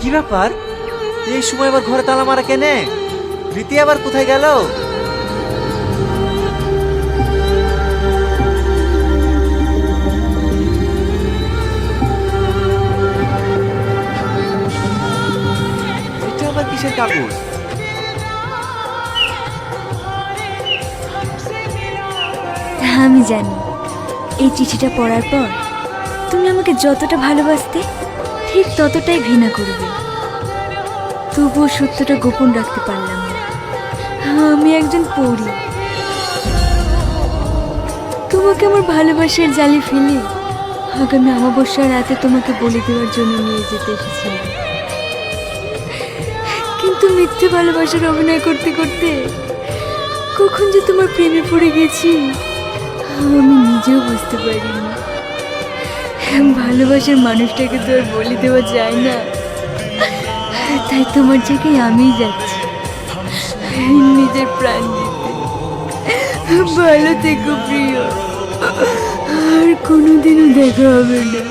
কি ব্যাপার? এই সময় আবার ঘরে তালা মারা কেনে? রীতি আবার কোথায় গেল? এটা আবার কিসের কাগজ? আমি জানি এই চিঠিটা পড়ার পর তুমি আমাকে যতটা ভালোবাসতে ঠিক ততটাই ঘৃণা করবে। তবুও সত্যটা গোপন রাখতে পারলাম না। আমি একজন পরী। তোমাকে আমার ভালোবাসার জালে ফেলে আগামী অমাবস্যার রাতে তোমাকে বলে দেওয়ার জন্য নিয়ে যেতে এসেছিলাম। কিন্তু মিথ্যে ভালোবাসার অভিনয় করতে করতে কখন যে তোমার প্রেমে পড়ে গেছি আমি নিজেও বুঝতে পারিনি। ভালোবাসার মানুষটাকে তো আর বলে দেওয়া যায় না, তাই তোমার জায়গায় আমিই যাচ্ছি নিজের প্রাণ দিতে। ভালো থেকো প্রিয়, আর কোনোদিনও দেখা হবে না।